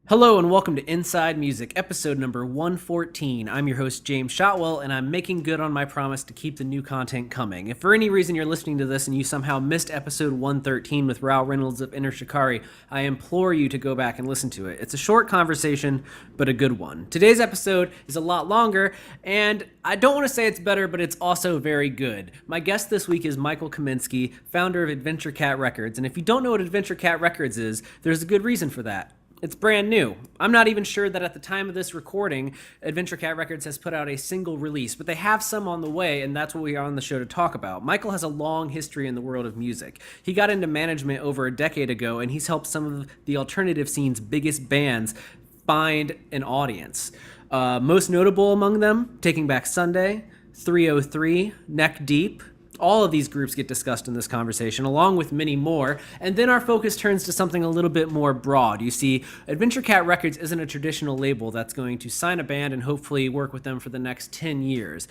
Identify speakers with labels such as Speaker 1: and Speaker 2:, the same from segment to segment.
Speaker 1: Hello and welcome to Inside Music, episode number 114. I'm your host, James Shotwell, and I'm making good on my promise to keep the new content coming. If for any reason you're listening to this and you somehow missed episode 113 with Rao Reynolds of Inner Shikari, I implore you to go back and listen to it. It's a short conversation, but a good one. Today's episode is a lot longer, and I don't want to say it's better, but it's also very good. My guest this week is Michael Kaminsky, founder of Adventure Cat Records, and if you don't know what Adventure Cat Records is, there's a good reason for that. It's brand new. I'm not even sure that at the time of this recording, Adventure Cat Records has put out a single release, but they have some on the way, and that's what we are on the show to talk about. Michael has a long history in the world of music. He got into management over a decade ago, and he's helped some of the alternative scene's biggest bands find an audience. Most notable among them, Taking Back Sunday, 303, Neck Deep. All of these groups get discussed in this conversation, along with many more, and then our focus turns to something a little bit more broad. You see, Adventure Cat Records isn't a traditional label that's going to sign a band and hopefully work with them for the next 10 years.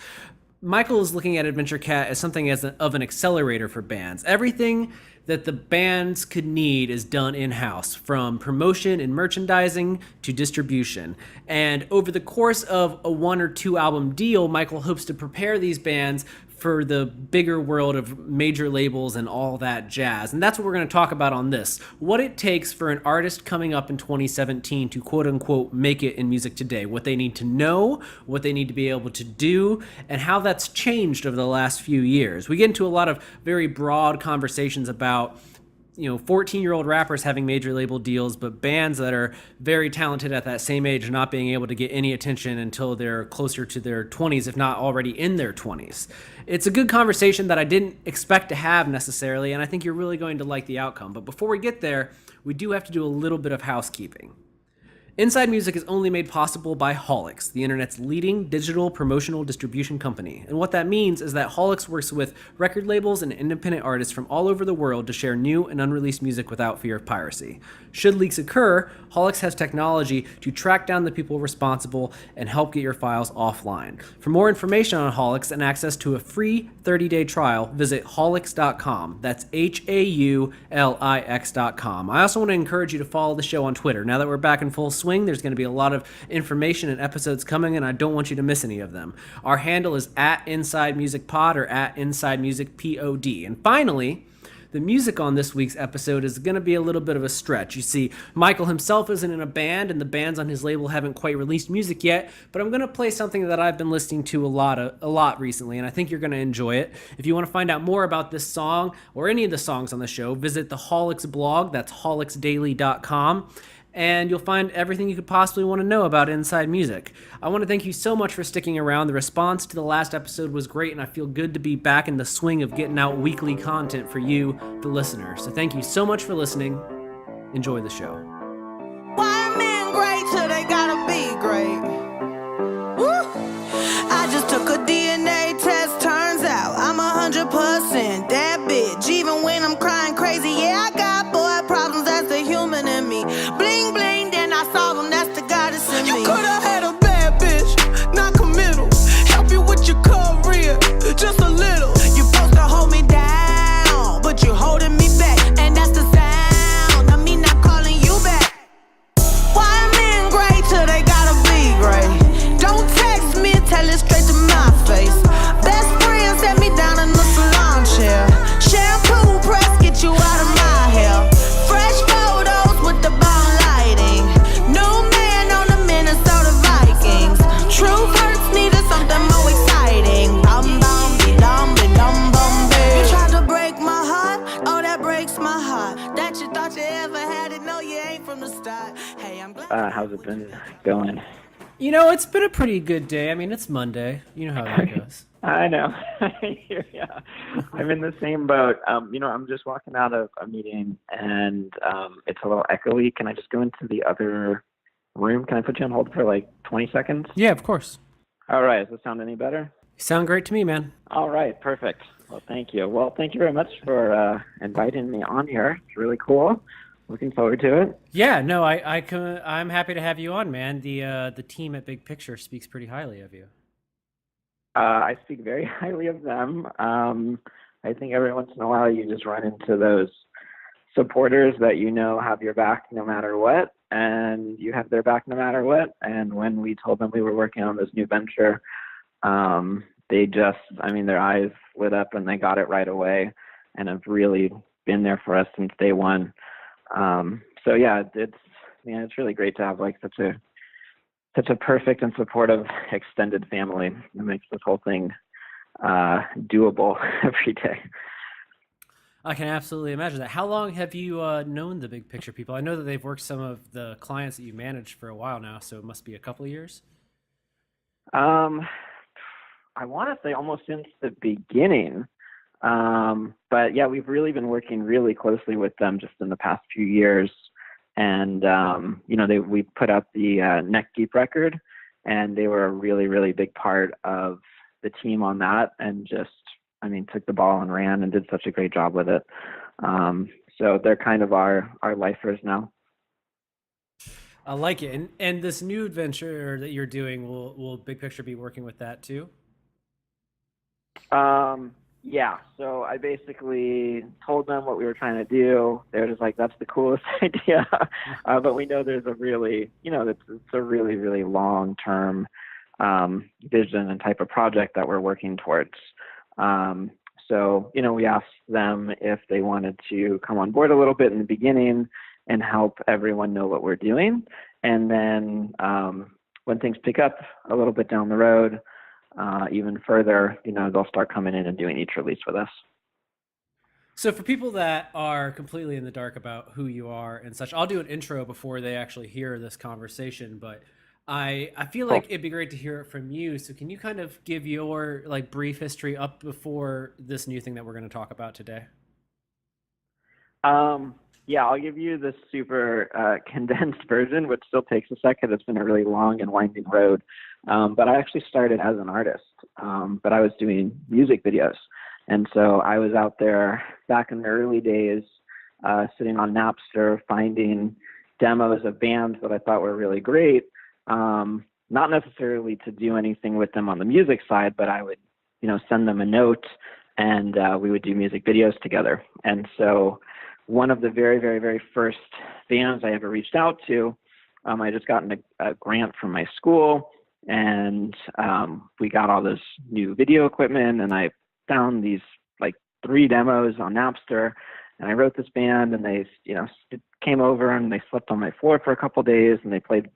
Speaker 1: Michael is looking at Adventure Cat as something of an accelerator for bands. Everything that the bands could need is done in-house, from promotion and merchandising to distribution. And over the course of a 1 or 2 album deal, Michael hopes to prepare these bands for the bigger world of major labels and all that jazz. And that's what we're going to talk about on this. What it takes for an artist coming up in 2017 to quote unquote make it in music today. What they need to know, what they need to be able to do, and how that's changed over the last few years. We get into a lot of very broad conversations about 14-year-old rappers having major label deals, but bands that are very talented at that same age not being able to get any attention until they're closer to their 20s, if not already in their 20s. It's a good conversation that I didn't expect to have necessarily, and I think you're really going to like the outcome. But before we get there, we do have to do a little bit of housekeeping. Inside Music is only made possible by Holix, the internet's leading digital promotional distribution company. And what that means is that Holix works with record labels and independent artists from all over the world to share new and unreleased music without fear of piracy. Should leaks occur, Holix has technology to track down the people responsible and help get your files offline. For more information on Holix and access to a free 30-day trial, visit holix.com. That's HAULIX.com. I also want to encourage you to follow the show on Twitter. Now that we're back in full swing, there's going to be a lot of information and episodes coming, and I don't want you to miss any of them. Our handle is @InsideMusicPod or @InsideMusicPod. And finally, the music on this week's episode is going to be a little bit of a stretch. You see, Michael himself isn't in a band, and the bands on his label haven't quite released music yet, but I'm going to play something that I've been listening to a lot recently, and I think you're going to enjoy it. If you want to find out more about this song or any of the songs on the show, visit the Holix blog. That's holixdaily.com. And you'll find everything you could possibly want to know about Inside Music. I want to thank you so much for sticking around. The response to the last episode was great, and I feel good to be back in the swing of getting out weekly content for you, the listener. So thank you so much for listening. Enjoy the show.
Speaker 2: Why are men great till they gotta be great? Woo! I just took a DNA test, turns out I'm 100% that bitch. Even when I'm crying crazy, yeah, I got boy problems, that's the human in me. Bling bling, then I solve them, that's the goddess in me. You could've had a bad bitch, not committal. Help you with your career, just a little. You supposed to hold me down, but you're holding me back, and that's the sound of me not calling you back. Why are men great till they gotta be great? Don't text me, tell it straight to my face. Best friend set me down in the salon chair. Shampoo press, get you out of my hair. Fresh photos with the bomb lighting. New man on the Minnesota Vikings. Truth hurts, needed something more exciting. Bum bum be dum bum be. You tried to break my heart, oh that breaks my heart. That you thought you ever had it, no you ain't from the start. Hey, I'm glad.
Speaker 3: How's it been going?
Speaker 1: It's been a pretty good day. I mean, it's Monday. You know how that goes.
Speaker 3: I know. Yeah. I'm in the same boat. I'm just walking out of a meeting, and it's a little echoey. Can I just go into the other room? Can I put you on hold for like 20 seconds?
Speaker 1: Yeah, of course.
Speaker 3: All right. Does this sound any better?
Speaker 1: You sound great to me, man.
Speaker 3: All right. Perfect. Well, thank you. Well, thank you very much for inviting me on here. It's really cool. Looking forward to it.
Speaker 1: Yeah, no, I'm happy to have you on, man. The team at Big Picture speaks pretty highly of you.
Speaker 3: I speak very highly of them. I think every once in a while you just run into those supporters that have your back no matter what. and you have their back no matter what. And when we told them we were working on this new venture, they just, I mean, their eyes lit up and they got it right away and have really been there for us since day one. So yeah, it's really great to have like such a perfect and supportive extended family. It makes this whole thing doable every day.
Speaker 1: I can absolutely imagine that. How long have you known the Big Picture people? I know that they've worked some of the clients that you managed for a while now, so it must be a couple of years.
Speaker 3: I want to say almost since the beginning. But yeah, we've really been working really closely with them just in the past few years. And, we put out the Neck Deep record, and they were a really, really big part of the team on that, and just, took the ball and ran and did such a great job with it. So they're kind of our lifers now.
Speaker 1: I like it. And this new adventure that you're doing, will Big Picture be working with that too?
Speaker 3: Yeah, so I basically told them what we were trying to do. They were just like, that's the coolest idea. But we know there's a really, it's a really, really long-term vision and type of project that we're working towards. So, we asked them if they wanted to come on board a little bit in the beginning and help everyone know what we're doing. And then when things pick up a little bit down the road, even further, they'll start coming in and doing each release with us.
Speaker 1: So for people that are completely in the dark about who you are and such, I'll do an intro before they actually hear this conversation, but I feel like it'd be great to hear it from you. So can you kind of give your brief history up before this new thing that we're going to talk about today?
Speaker 3: Yeah, I'll give you the super condensed version, which still takes a second. It's been a really long and winding road. But I actually started as an artist, but I was doing music videos. And so I was out there back in the early days, sitting on Napster, finding demos of bands that I thought were really great. Not necessarily to do anything with them on the music side, but I would, send them a note, and we would do music videos together. And so one of the very, very, very first bands I ever reached out to, I just gotten a grant from my school, and we got all this new video equipment, and I found these 3 demos on Napster, and I wrote this band, and they, came over and they slept on my floor for a couple of days, and they played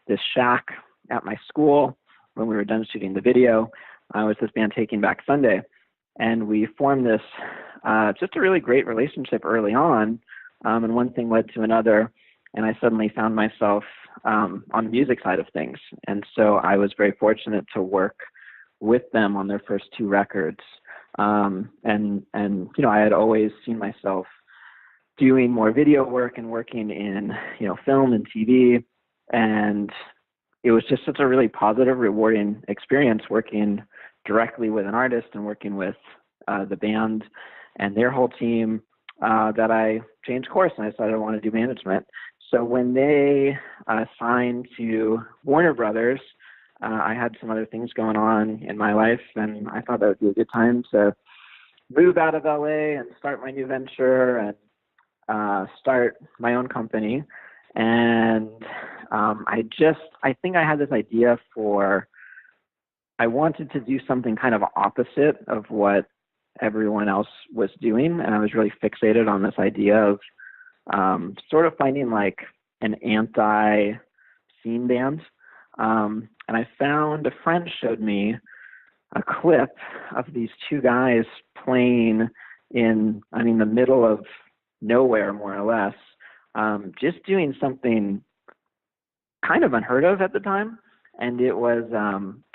Speaker 3: this shack at my school when we were done shooting the video. I was this band Taking Back Sunday, and we formed this just a really great relationship early on, and one thing led to another, and I suddenly found myself on the music side of things. And so I was very fortunate to work with them on their first 2 records. And I had always seen myself doing more video work and working in, film and TV. And it was just such a really positive, rewarding experience working directly with an artist and working with the band and their whole team that I changed course and I decided I wanted to do management. So when they signed to Warner Brothers, I had some other things going on in my life, and I thought that would be a good time to move out of LA and start my new venture and start my own company. And I think I had this idea I wanted to do something kind of opposite of what everyone else was doing. And I was really fixated on this idea of sort of finding an anti-scene band. And I found a friend showed me a clip of these 2 guys playing in, the middle of nowhere, more or less, just doing something kind of unheard of at the time. And it was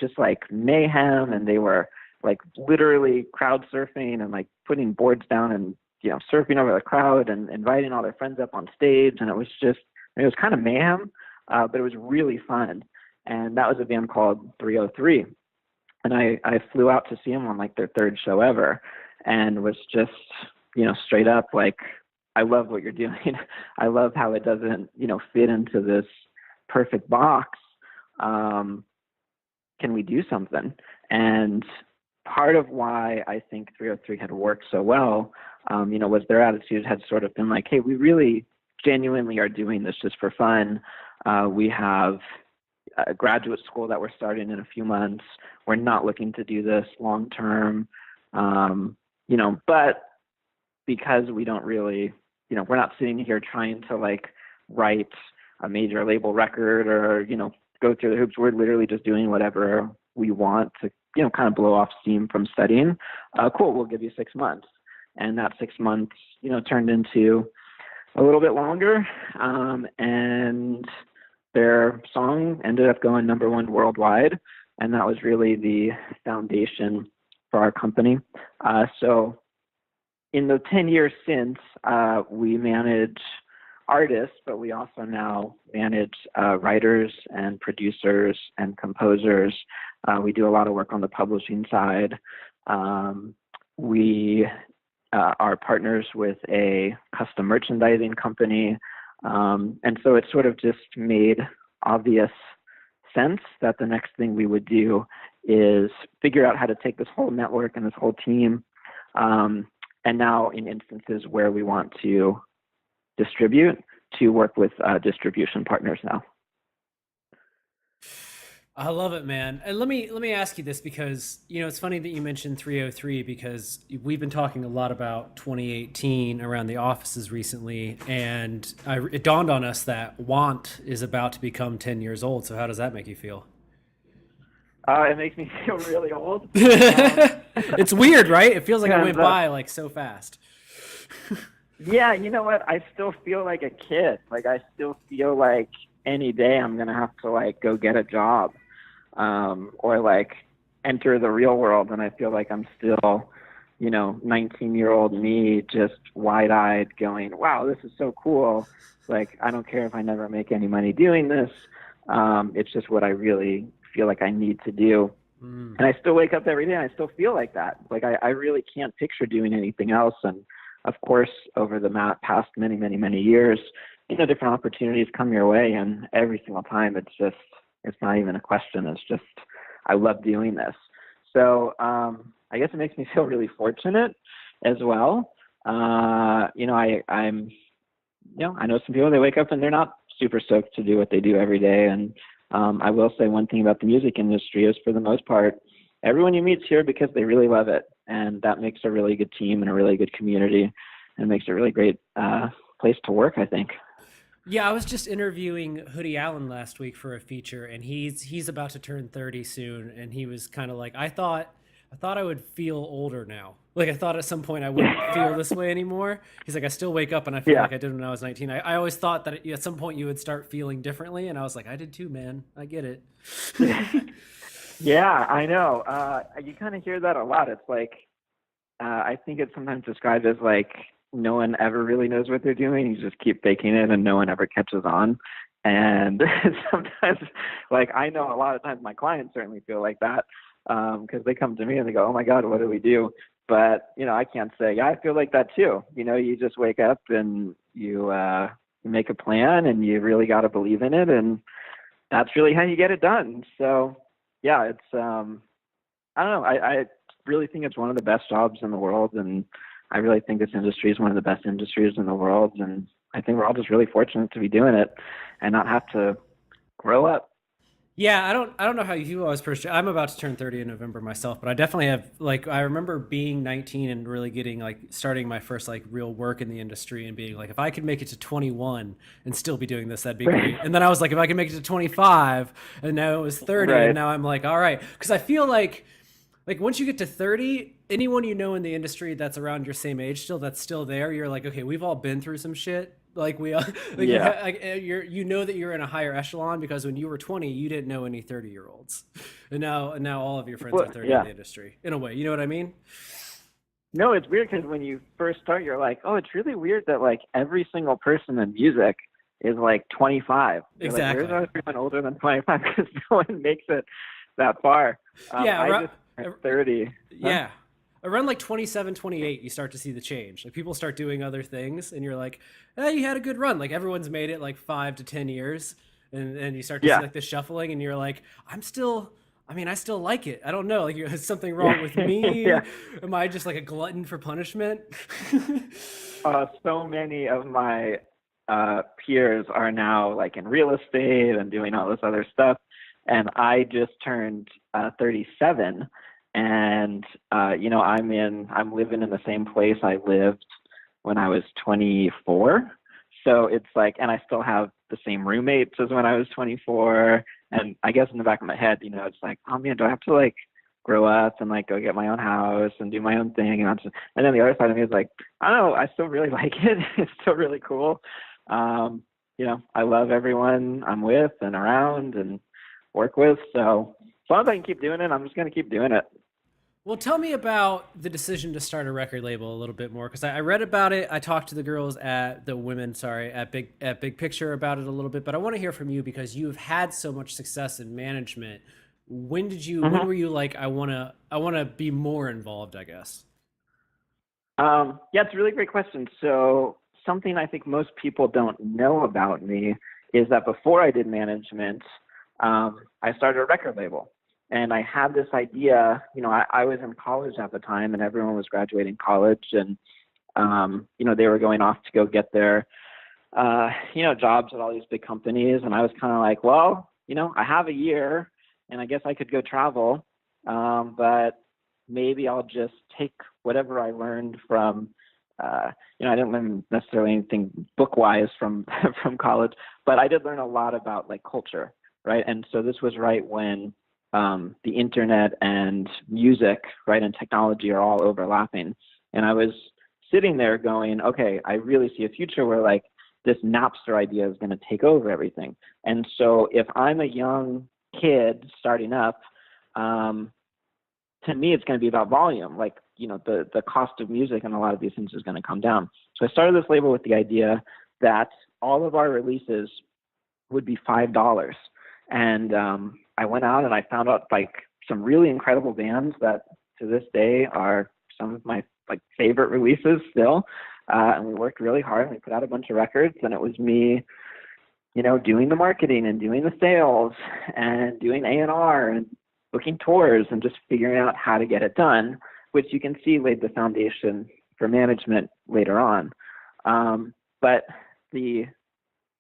Speaker 3: just mayhem, and they were literally crowd surfing and putting boards down and surfing over the crowd and inviting all their friends up on stage. And it was kind of mayhem, but it was really fun. And that was a band called 303. And I flew out to see them on their 3rd show ever, and was just, straight up I love what you're doing. I love how it doesn't, fit into this perfect box. Can we do something? And part of why I think 303 had worked so well, was their attitude had sort of been hey, we really genuinely are doing this just for fun. We have a graduate school that we're starting in a few months. We're not looking to do this long term, but because we don't really, we're not sitting here trying to like write a major label record or, go through the hoops. We're literally just doing whatever we want to, kind of blow off steam from studying. Cool, we'll give you 6 months. And that 6 months, turned into a little bit longer. And their song ended up going #1 worldwide. And that was really the foundation for our company. So in the 10 years since, we manage artists, but we also now manage writers and producers and composers. We do a lot of work on the publishing side. We are partners with a custom merchandising company. And so it sort of just made obvious sense that the next thing we would do is figure out how to take this whole network and this whole team, and now in instances where we want to distribute, to work with distribution partners now.
Speaker 1: I love it, man. And let me ask you this, because it's funny that you mentioned 303, because we've been talking a lot about 2018 around the offices recently, and it dawned on us that Want is about to become 10 years old. So how does that make you feel?
Speaker 3: It makes me feel really old.
Speaker 1: It's weird, right? It feels like it went by like so fast.
Speaker 3: Yeah, you know what? I still feel like a kid. Like I still feel like any day I'm gonna have to like go get a job, or like enter the real world, and I feel like I'm still, 19-year-old me, just wide-eyed, going, "Wow, this is so cool!" Like I don't care if I never make any money doing this. It's just what I really feel like I need to do. And I still wake up every day and I still feel like that. Like I really can't picture doing anything else. And of course, over the past many, many, many years, different opportunities come your way, and every single time it's not even a question. It's just, I love doing this. So I guess it makes me feel really fortunate as well. I know some people, they wake up and they're not super stoked to do what they do every day. And I will say one thing about the music industry is, for the most part, everyone you meet's here because they really love it. And that makes a really good team and a really good community, and makes it a really great place to work, I think.
Speaker 1: Yeah, I was just interviewing Hoodie Allen last week for a feature, and he's about to turn 30 soon, and he was kind of like, I thought I would feel older now. Like I thought at some point I wouldn't feel this way anymore. He's like, I still wake up and I feel like I did when I was 19. I always thought that at some point you would start feeling differently, and I was like, I did too, man. I get it.
Speaker 3: Yeah, I know. You kind of hear that a lot. It's like, I think it's sometimes described as like, no one ever really knows what they're doing. You just keep faking it and no one ever catches on. And sometimes, like, I know a lot of times my clients certainly feel like that, because they come to me and they go, "Oh my God, what do we do?" But, I can't say, yeah, I feel like that too. You just wake up and you make a plan, and you really got to believe in it. And that's really how you get it done. So yeah, it's, I don't know. I really think it's one of the best jobs in the world. And I really think this industry is one of the best industries in the world. And I think we're all just really fortunate to be doing it and not have to grow up.
Speaker 1: Yeah, I don't know how you always first. I'm about to turn 30 in November myself, but I definitely have, like, I remember being 19 and really getting, like, starting my first, like, real work in the industry and being like, if I could make it to 21 and still be doing this, that'd be great. And then I was like, if I could make it to 25, and now it was 30, and now I'm like, all right, because I feel like once you get to 30, anyone in the industry that's around your same age still, that's still there, you're like, okay, we've all been through some shit. Like we, like
Speaker 3: yeah.
Speaker 1: that you're in a higher echelon, because when you were 20, you didn't know any 30-year-olds, and now all of your friends are 30 in the industry. In a way, you know what I mean?
Speaker 3: No, it's weird, because when you first start, you're like, oh, it's really weird that like every single person in music is like 25. You're
Speaker 1: exactly.
Speaker 3: Like, where's everyone older than 25? Because no one makes it that far. I just turned 30.
Speaker 1: Yeah. Around like 27, 28, you start to see the change. Like people start doing other things, and you're like, "Hey, you had a good run." Like everyone's made it like 5 to 10 years, and you start to see like the shuffling, and you're like, I still like it. I don't know. Like, is something wrong with me? Am I just like a glutton for punishment?
Speaker 3: So many of my peers are now like in real estate and doing all this other stuff. And I just turned 37, and I'm living in the same place I lived when I was 24. So it's like, and I still have the same roommates as when I was 24. And I guess in the back of my head, it's like, oh man, do I have to like grow up and like go get my own house and do my own thing? And then the other side of me is like, I don't know, I still really like it. It's still really cool. I love everyone I'm with and around and work with. So as long as I can keep doing it, I'm just going to keep doing it.
Speaker 1: Well, tell me about the decision to start a record label a little bit more, because I read about it. I talked to the girls at Big Picture about it a little bit, but I want to hear from you because you've had so much success in management. When were you like, I want to be more involved, I guess?
Speaker 3: Yeah, it's a really great question. So something I think most people don't know about me is that before I did management, I started a record label. And I had this idea, I was in college at the time and everyone was graduating college and, they were going off to go get their, jobs at all these big companies. And I was kind of like, well, I have a year and I guess I could go travel. But maybe I'll just take whatever I learned from, I didn't learn necessarily anything book-wise from college, but I did learn a lot about like culture, right? And so this was right when the internet and music, right, and technology are all overlapping. And I was sitting there going, okay, I really see a future where like this Napster idea is going to take over everything. And so if I'm a young kid starting up, to me, it's going to be about volume. Like, the cost of music and a lot of these things is going to come down. So I started this label with the idea that all of our releases would be $5. And I went out and I found out like some really incredible bands that to this day are some of my like favorite releases still. And we worked really hard and we put out a bunch of records, and it was me, doing the marketing and doing the sales and doing A&R and booking tours and just figuring out how to get it done, which you can see laid the foundation for management later on. But the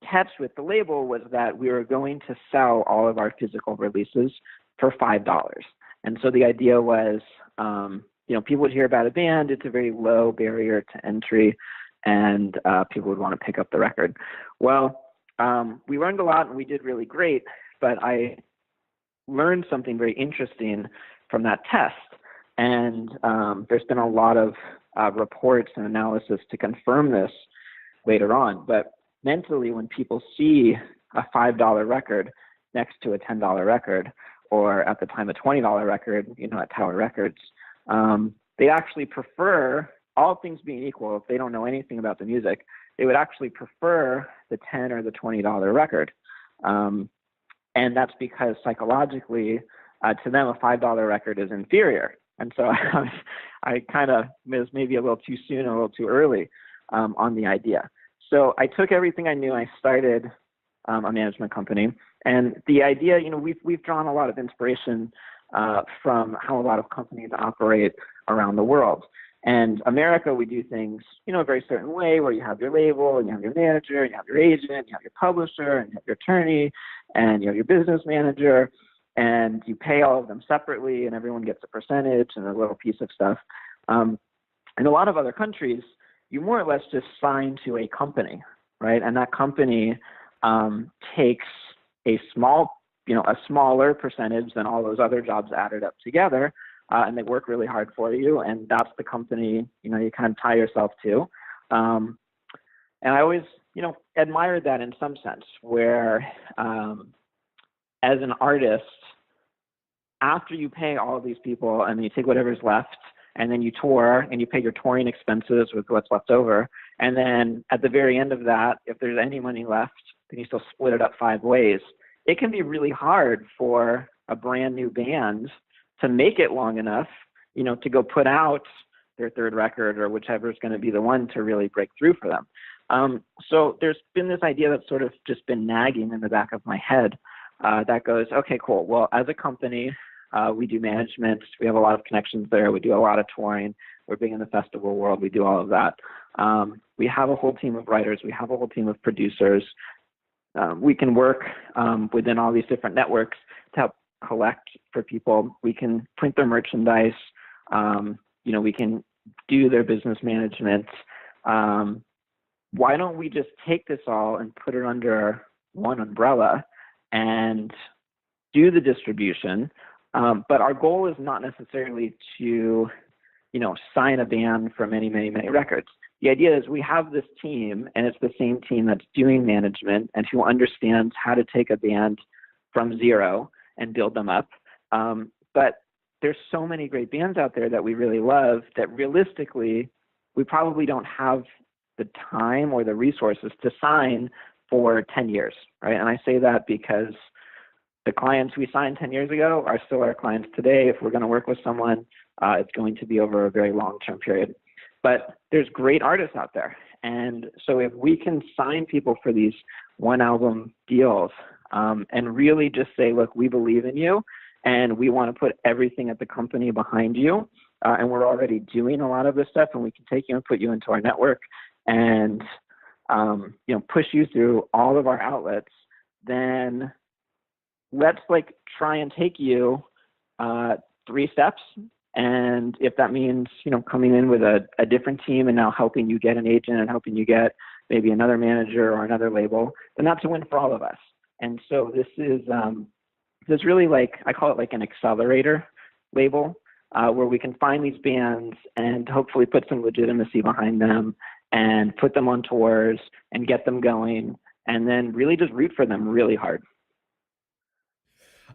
Speaker 3: catch with the label was that we were going to sell all of our physical releases for $5. And so the idea was, people would hear about a band, it's a very low barrier to entry, and people would want to pick up the record. Well, we learned a lot and we did really great, but I learned something very interesting from that test. And there's been a lot of reports and analysis to confirm this later on. But mentally, when people see a $5 record next to a $10 record, or at the time a $20 record, at Tower Records, they actually prefer, all things being equal, if they don't know anything about the music, they would actually prefer the $10 or the $20 record. And that's because psychologically, to them, a $5 record is inferior. And so I kind of was maybe a little too soon, a little too early on the idea. So I took everything I knew. I started a management company, and the idea, we've drawn a lot of inspiration from how a lot of companies operate around the world. And America, we do things, a very certain way, where you have your label, and you have your manager, and you have your agent, you have your publisher, and you have your attorney, and you have your business manager, and you pay all of them separately, and everyone gets a percentage and a little piece of stuff. In a lot of other countries, you more or less just sign to a company, right? And that company takes a smaller percentage than all those other jobs added up together, and they work really hard for you, and that's the company, you kind of tie yourself to. And I always, admired that in some sense, where as an artist, after you pay all of these people and you take whatever's left, and then you tour and you pay your touring expenses with what's left over. And then at the very end of that, if there's any money left, then you still split it up 5 ways. It can be really hard for a brand new band to make it long enough, to go put out their third record or whichever is going to be the one to really break through for them. So there's been this idea that's sort of just been nagging in the back of my head that goes, okay, cool. Well, as a company, we do management. We have a lot of connections there. We do a lot of touring. We're big in the festival world. We do all of that. We have a whole team of writers. We have a whole team of producers. We can work within all these different networks to help collect for people. We can print their merchandise. We can do their business management. Why don't we just take this all and put it under one umbrella and do the distribution? But our goal is not necessarily to, sign a band for many, many, many records. The idea is we have this team, and it's the same team that's doing management and who understands how to take a band from zero and build them up. But there's so many great bands out there that we really love that realistically, we probably don't have the time or the resources to sign for 10 years, right? And I say that because the clients we signed 10 years ago are still our clients today. If we're going to work with someone, it's going to be over a very long-term period. But there's great artists out there. And so if we can sign people for these one-album deals and really just say, look, we believe in you, and we want to put everything at the company behind you, and we're already doing a lot of this stuff, and we can take you and put you into our network and push you through all of our outlets, then let's try and take you 3 steps. And if that means, coming in with a different team and now helping you get an agent and helping you get maybe another manager or another label, then that's a win for all of us. And so this is really I call it an accelerator label, where we can find these bands and hopefully put some legitimacy behind them and put them on tours and get them going, and then really just root for them really hard.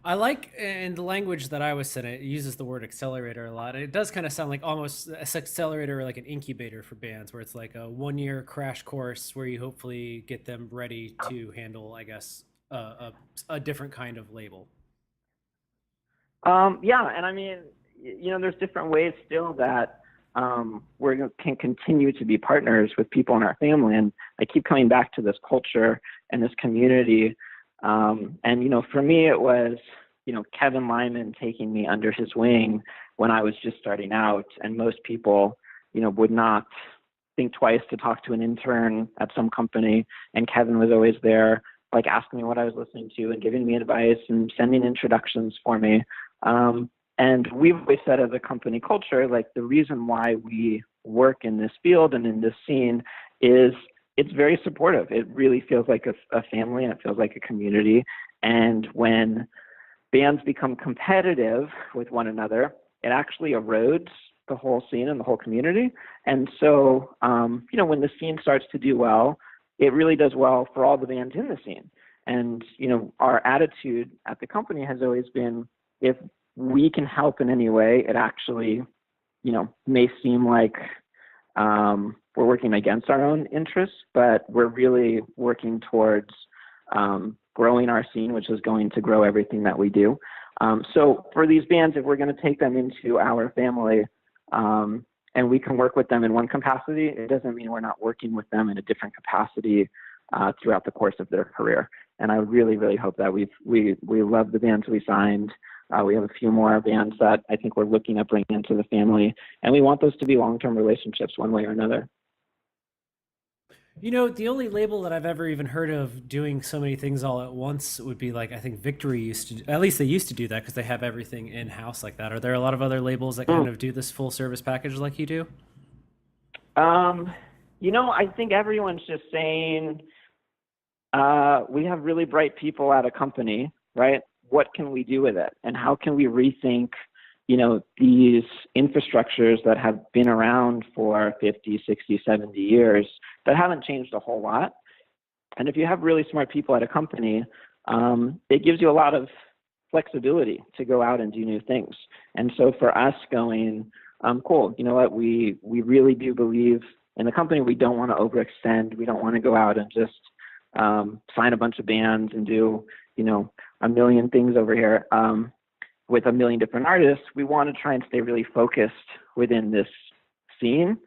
Speaker 1: I like, in the language that I was sent, it uses the word accelerator a lot. It does kind of sound like almost an accelerator or like an incubator for bands, where it's like a 1-year crash course where you hopefully get them ready to handle, I guess, a different kind of label.
Speaker 3: Yeah, and I mean, there's different ways still that we can continue to be partners with people in our family. And I keep coming back to this culture and this community. And, for me, it was, Kevin Lyman taking me under his wing when I was just starting out. And most people, would not think twice to talk to an intern at some company. And Kevin was always there, asking me what I was listening to and giving me advice and sending introductions for me. And we've always said as a company culture, the reason why we work in this field and in this scene is it's very supportive. It really feels like a family, and it feels like a community. And when bands become competitive with one another, it actually erodes the whole scene and the whole community. And so, when the scene starts to do well, it really does well for all the bands in the scene. And, our attitude at the company has always been, if we can help in any way, it actually, may seem like we're working against our own interests, but we're really working towards growing our scene, which is going to grow everything that we do. So for these bands, if we're going to take them into our family and we can work with them in one capacity, it doesn't mean we're not working with them in a different capacity throughout the course of their career. And I really, really hope that we love the bands we signed. We have a few more bands that I think we're looking at bringing into the family, and we want those to be long-term relationships one way or another.
Speaker 1: The only label that I've ever even heard of doing so many things all at once would be I think Victory used to, at least they used to do that because they have everything in-house like that. Are there a lot of other labels that kind of do this full service package like you do?
Speaker 3: I think everyone's just saying, we have really bright people at a company, right? What can we do with it? And how can we rethink, these infrastructures that have been around for 50, 60, 70 years that haven't changed a whole lot? And if you have really smart people at a company, it gives you a lot of flexibility to go out and do new things. And so for us going, cool, you know what, we really do believe in the company. We don't want to overextend. We don't want to go out and just sign a bunch of bands and do, a million things over here with a million different artists. We want to try and stay really focused within this scene.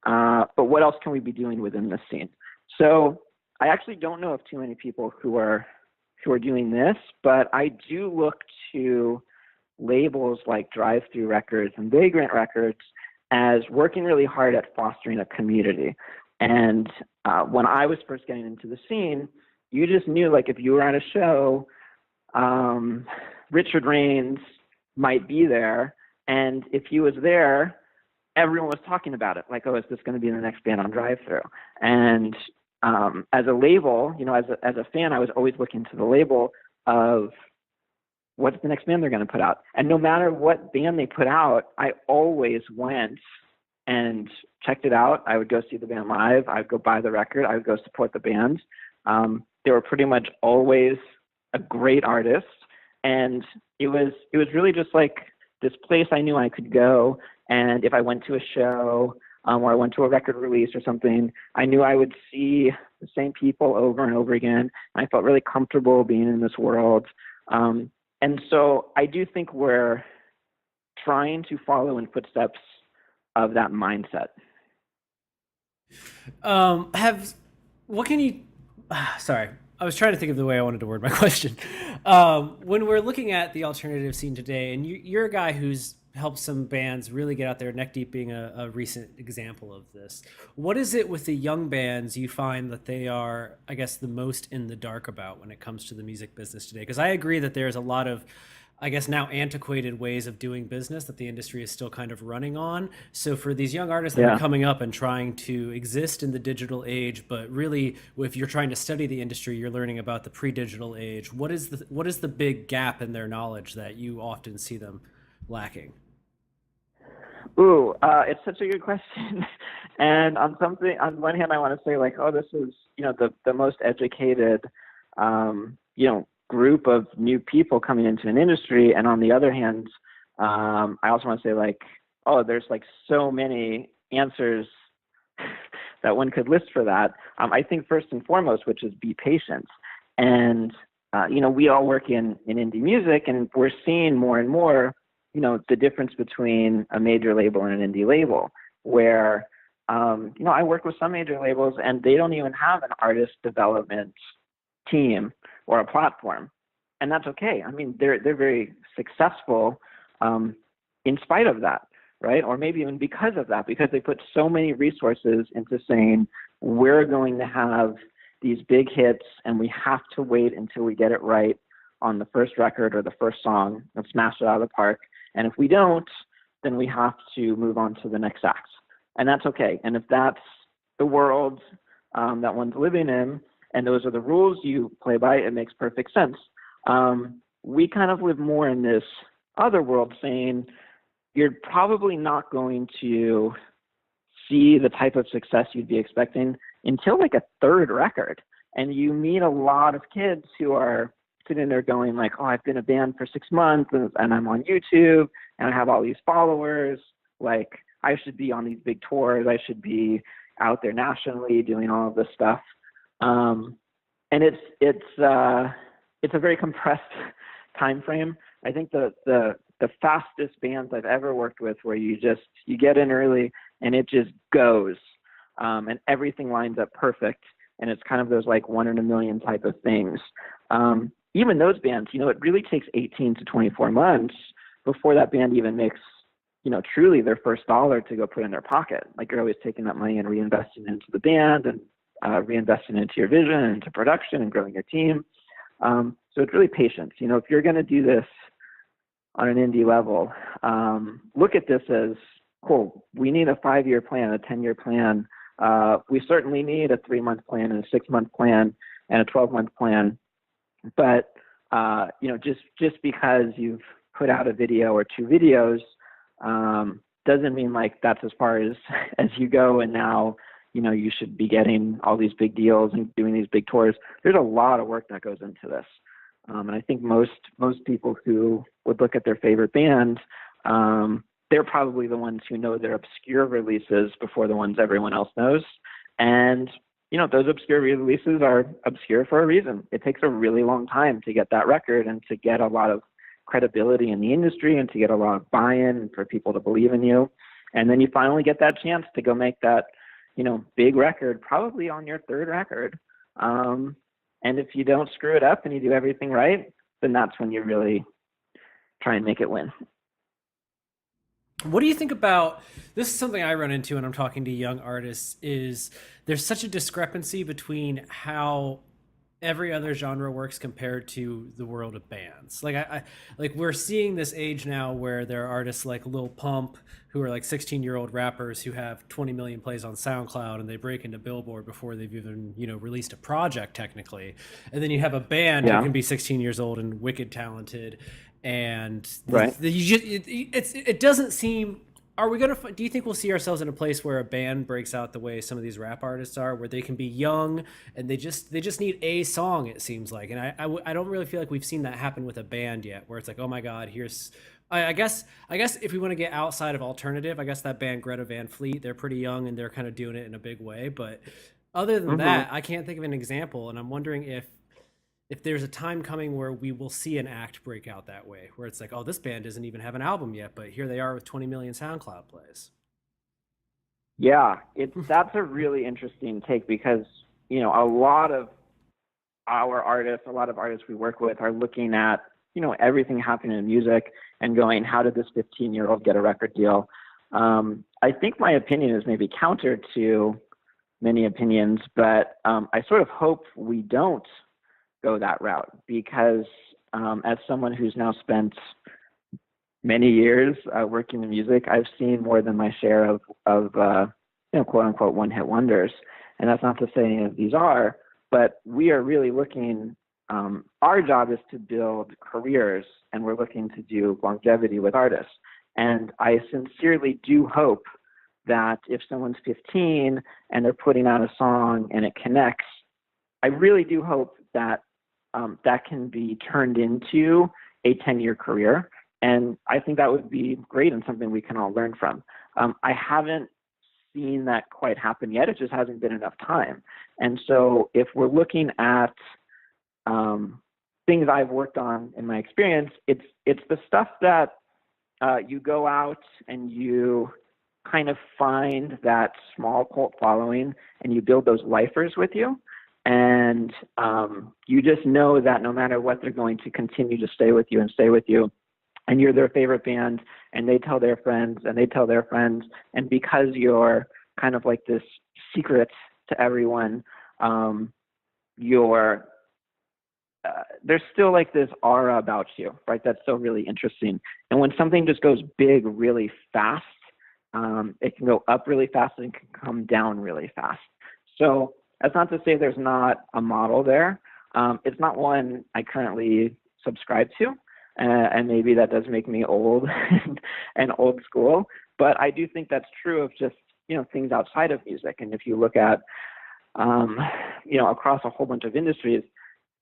Speaker 3: But what else can we be doing within this scene? So I actually don't know of too many people who are doing this, but I do look to labels like Drive Through Records and Vagrant Records as working really hard at fostering a community. And when I was first getting into the scene, you just knew, like, if you were at a show, Richard Rains might be there, and if he was there, everyone was talking about it, like, oh, is this going to be the next band on Drive-Thru? And as a label, as a fan, I was always looking to the label of what's the next band they're going to put out. And no matter what band they put out, I always went and checked it out. I would go see the band live. I would go buy the record. I would go support the band. They were pretty much always a great artist. And it was really just like this place I knew I could go. And if I went to a show or I went to a record release or something, I knew I would see the same people over and over again. And I felt really comfortable being in this world. And so I do think we're trying to follow in footsteps of that mindset.
Speaker 1: Sorry, I was trying to think of the way I wanted to word my question. When we're looking at the alternative scene today, and you're a guy who's helped some bands really get out there, Neck Deep being a recent example of this. What is it with the young bands you find that they are, I guess, the most in the dark about when it comes to the music business today? Because I agree that there's a lot of, I guess, now antiquated ways of doing business that the industry is still kind of running on. So for these young artists that are coming up and trying to exist in the digital age, but really if you're trying to study the industry, you're learning about the pre-digital age. What is the big gap in their knowledge that you often see them lacking?
Speaker 3: Ooh, it's such a good question. And on one hand, I want to say, like, oh, this is, the most educated, group of new people coming into an industry. And on the other hand, I also want to say, like, oh, there's like so many answers that one could list for that. I think first and foremost, which is be patient. And, we all work in indie music, and we're seeing more and more, the difference between a major label and an indie label, where, I work with some major labels and they don't even have an artist development team or a platform. And that's okay. I mean, they're very successful in spite of that, right? Or maybe even because of that, because they put so many resources into saying, we're going to have these big hits and we have to wait until we get it right on the first record or the first song and smash it out of the park. And if we don't, then we have to move on to the next act. And that's okay. And if that's the world that one's living in, and those are the rules you play by, it makes perfect sense. We kind of live more in this other world saying, you're probably not going to see the type of success you'd be expecting until like a third record. And you meet a lot of kids who are sitting there going like, oh, I've been a band for 6 months and I'm on YouTube and I have all these followers. Like, I should be on these big tours. I should be out there nationally doing all of this stuff. And it's a very compressed time frame. I think the fastest bands I've ever worked with, where you get in early and it just goes, and everything lines up perfect. And it's kind of those like 1 in a million type of things. Even those bands, it really takes 18 to 24 months before that band even makes, truly their first dollar to go put in their pocket. Like, you're always taking that money and reinvesting into the band and reinvesting into your vision and into production and growing your team. So it's really patience. If you're going to do this on an indie level, look at this as, cool, we need a 5-year plan, a 10-year plan. We certainly need a 3-month plan and a 6-month plan and a 12-month plan. But, just because you've put out a video or 2 videos doesn't mean like that's as far as you go. And now, you should be getting all these big deals and doing these big tours. There's a lot of work that goes into this. And I think most people who would look at their favorite band, they're probably the ones who know their obscure releases before the ones everyone else knows. And, those obscure releases are obscure for a reason. It takes a really long time to get that record and to get a lot of credibility in the industry and to get a lot of buy-in and for people to believe in you. And then you finally get that chance to go make that, big record, probably on your 3rd record. And if you don't screw it up and you do everything right, then that's when you really try and make it win.
Speaker 1: What do you think about this? Is something I run into when I'm talking to young artists. Is there's such a discrepancy between how every other genre works compared to the world of bands. I like we're seeing this age now where there are artists like Lil Pump who are like 16-year-old rappers who have 20 million plays on SoundCloud and they break into Billboard before they've even, released a project technically. And then you have a band who
Speaker 3: Yeah.
Speaker 1: can be 16 years old and wicked talented, and
Speaker 3: Right.
Speaker 1: it doesn't seem. Are we gonna? Do you think we'll see ourselves in a place where a band breaks out the way some of these rap artists are, where they can be young and they just need a song? It seems like, and I don't really feel like we've seen that happen with a band yet, where it's like, oh my god, here's. I guess if we want to get outside of alternative, I guess that band Greta Van Fleet, they're pretty young and they're kind of doing it in a big way. But other than
Speaker 3: Hmm.
Speaker 1: that, I can't think of an example, and I'm wondering if there's a time coming where we will see an act break out that way, where it's like, oh, this band doesn't even have an album yet, but here they are with 20 million SoundCloud plays.
Speaker 3: Yeah, that's a really interesting take because a lot of our artists, a lot of artists we work with, are looking at everything happening in music and going, how did this 15-year-old get a record deal? I think my opinion is maybe counter to many opinions, but I sort of hope we don't go that route because as someone who's now spent many years working in music, I've seen more than my share of quote unquote one hit wonders. And that's not to say any of these are, but we are really looking. Our job is to build careers, and we're looking to do longevity with artists. And I sincerely do hope that if someone's 15 and they're putting out a song and it connects, I really do hope that that can be turned into a 10-year career. And I think that would be great and something we can all learn from. I haven't seen that quite happen yet. It just hasn't been enough time. And so if we're looking at things I've worked on in my experience, it's the stuff that you go out and you kind of find that small cult following and you build those lifers with you. And you just know that no matter what, they're going to continue to stay with you and stay with you. And you're their favorite band, and they tell their friends, and they tell their friends. And because you're kind of like this secret to everyone, you're there's still like this aura about you, right? That's so really interesting. And when something just goes big really fast, it can go up really fast and it can come down really fast. So that's not to say there's not a model there. It's not one I currently subscribe to. And maybe that does make me old and old school. But I do think that's true of just, things outside of music. And if you look at, across a whole bunch of industries,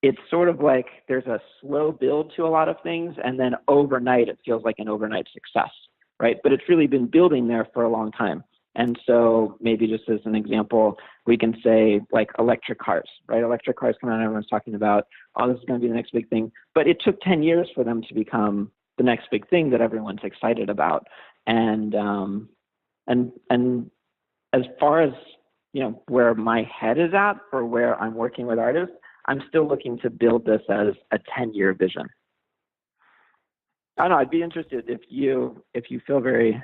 Speaker 3: it's sort of like there's a slow build to a lot of things. And then overnight, it feels like an overnight success, right? But it's really been building there for a long time. And so maybe just as an example, we can say like electric cars, right? Electric cars come out, everyone's talking about, oh, this is going to be the next big thing. But it took 10 years for them to become the next big thing that everyone's excited about. And as far as, where my head is at for where I'm working with artists, I'm still looking to build this as a 10-year vision. I don't know, I'd be interested if you feel very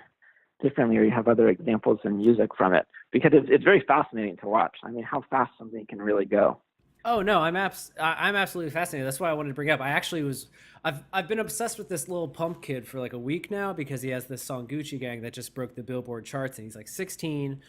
Speaker 3: differently or you have other examples in music from it, because it's very fascinating to watch. I mean, how fast something can really go.
Speaker 1: Oh no, I'm absolutely fascinated. That's why I wanted to bring up. I've been obsessed with this Lil Pump kid for like a week now because he has this song Gucci Gang that just broke the Billboard charts, and he's like 16.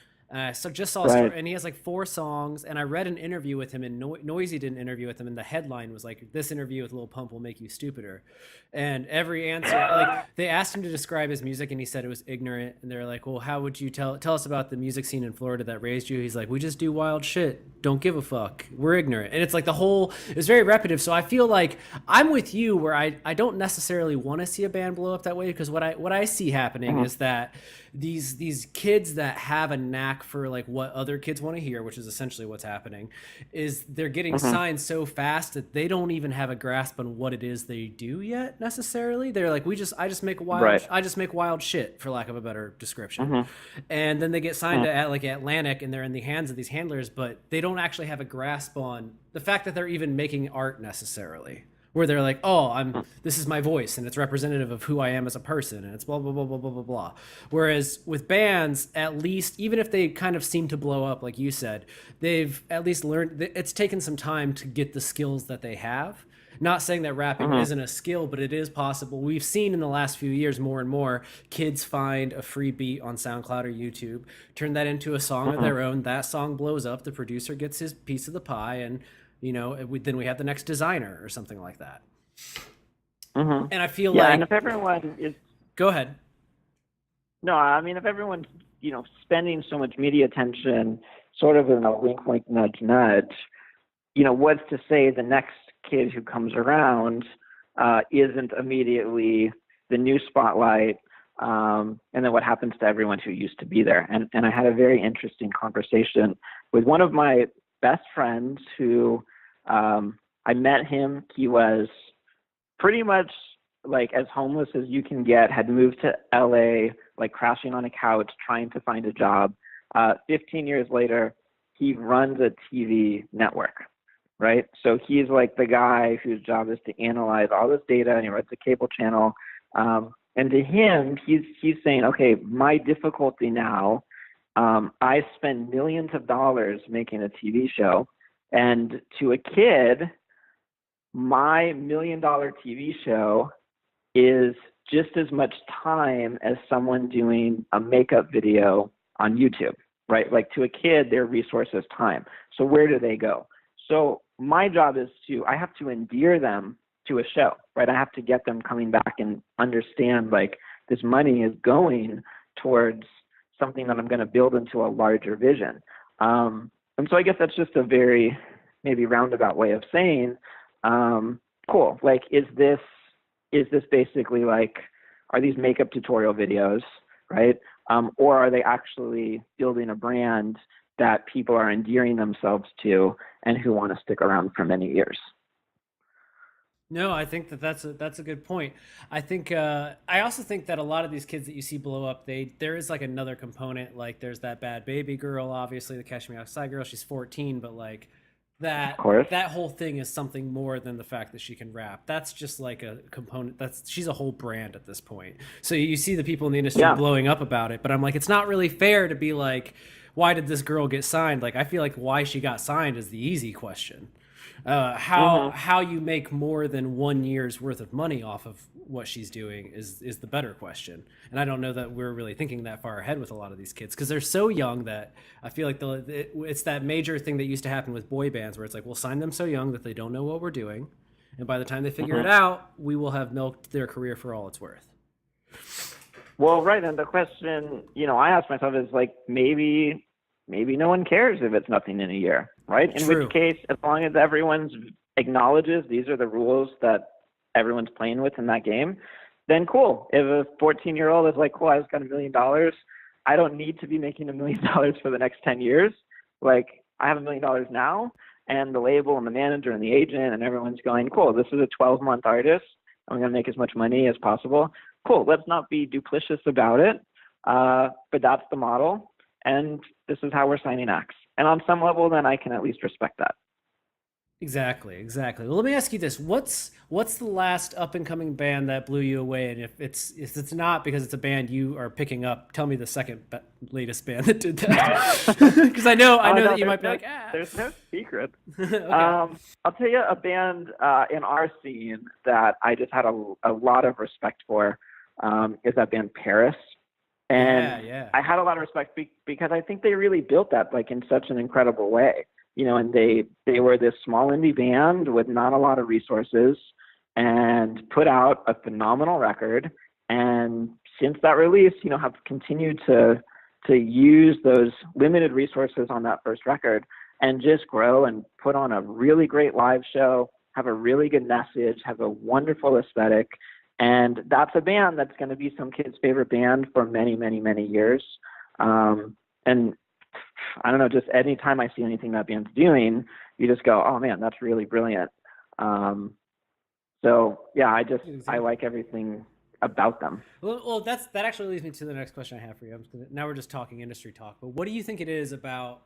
Speaker 1: So just saw a
Speaker 3: Right.
Speaker 1: story, and he has like 4 songs. And I read an interview with him, and Noisy did an interview with him, and the headline was like, "This interview with Lil Pump will make you stupider." And every answer, like they asked him to describe his music, and he said it was ignorant. And they're like, "Well, how would you tell us about the music scene in Florida that raised you?" He's like, "We just do wild shit. Don't give a fuck. We're ignorant." And it's like it's very repetitive. So I feel like I'm with you where I don't necessarily want to see a band blow up that way, because what I see happening is that these kids that have a knack for like what other kids want to hear, which is essentially what's happening, is they're getting signed so fast that they don't even have a grasp on what it is they do yet necessarily. They're like, I just make wild
Speaker 3: Right.
Speaker 1: I just make wild shit, for lack of a better description. And then they get signed to like Atlantic, and they're in the hands of these handlers, but they don't actually have a grasp on the fact that they're even making art necessarily. where they're like, oh, this is my voice and it's representative of who I am as a person and it's blah blah blah blah blah blah blah. Whereas with bands, at least even if they kind of seem to blow up like you said, they've at least learned, it's taken some time to get the skills that they have. Not saying that rapping isn't a skill, but it is possible. We've seen in the last few years more and more kids find a free beat on SoundCloud or YouTube, turn that into a song of their own. That song blows up. The producer gets his piece of the pie, and then we have the next designer or something like that. And I feel like,
Speaker 3: and if everyone is,
Speaker 1: go ahead.
Speaker 3: No, I mean, if everyone's spending so much media attention, sort of in a wink, wink, nudge, nudge, what's to say the next kid who comes around isn't immediately the new spotlight, and then what happens to everyone who used to be there. And I had a very interesting conversation with one of my best friends who I met him. He was pretty much like as homeless as you can get, had moved to LA, like crashing on a couch, trying to find a job. 15 years later, he runs a TV network. Right. So he's like the guy whose job is to analyze all this data, and he runs a cable channel. And to him, he's saying, okay, my difficulty now, I spend millions of dollars making a TV show. And to a kid, my $1 million TV show is just as much time as someone doing a makeup video on YouTube. Right. Like to a kid, their resource is time. So where do they go? So my job is I have to endear them to a show, right? I have to get them coming back and understand like this money is going towards something that I'm going to build into a larger vision. And so I guess that's just a very maybe roundabout way of saying, cool. Like, is this basically like, are these makeup tutorial videos, right? Or are they actually building a brand that people are endearing themselves to and who want to stick around for many years?
Speaker 1: No, I think that's a good point. I think I also think that a lot of these kids that you see blow up, there is like another component. Like there's that Bad Baby girl, obviously the Catch Me Outside girl. She's 14, but like that whole thing is something more than the fact that she can rap. That's just like a component. She's a whole brand at this point. So you see the people in the industry blowing up about it, but I'm like, it's not really fair to be like, why did this girl get signed? Like, I feel like why she got signed is the easy question. How you make more than 1 year's worth of money off of what she's doing is the better question. And I don't know that we're really thinking that far ahead with a lot of these kids because they're so young that I feel like it's that major thing that used to happen with boy bands where it's like, we'll sign them so young that they don't know what we're doing. And by the time they figure it out, we will have milked their career for all it's worth.
Speaker 3: Well, right. And the question, I ask myself is like, maybe no one cares if it's nothing in a year, right? In which case, as long as everyone acknowledges these are the rules that everyone's playing with in that game, then cool. If a 14-year-old is like, cool, I just got $1 million, I don't need to be making $1 million for the next 10 years. Like, I have $1 million now, and the label and the manager and the agent and everyone's going, cool, this is a 12-month artist. I'm going to make as much money as possible. Cool, let's not be duplicitous about it, but that's the model, and this is how we're signing acts. And on some level, then I can at least respect that.
Speaker 1: Exactly. Well, let me ask you this: what's the last up and coming band that blew you away? And if it's not because it's a band you are picking up, tell me the second latest band that did that. Because I know that you might be like,
Speaker 3: there's no secret.
Speaker 1: Okay.
Speaker 3: I'll tell you a band in our scene that I just had a lot of respect for is that band Paris. And I had a lot of respect because I think they really built that like in such an incredible way. And they were this small indie band with not a lot of resources and put out a phenomenal record. And since that release, have continued to use those limited resources on that first record and just grow and put on a really great live show, have a really good message, have a wonderful aesthetic. And that's a band that's going to be some kid's favorite band for many, many, many years. And I don't know, just anytime I see anything that band's doing, you just go, oh man, that's really brilliant. So yeah, I like everything about them.
Speaker 1: Well, that actually leads me to the next question I have for you. Now we're just talking industry talk, but what do you think it is about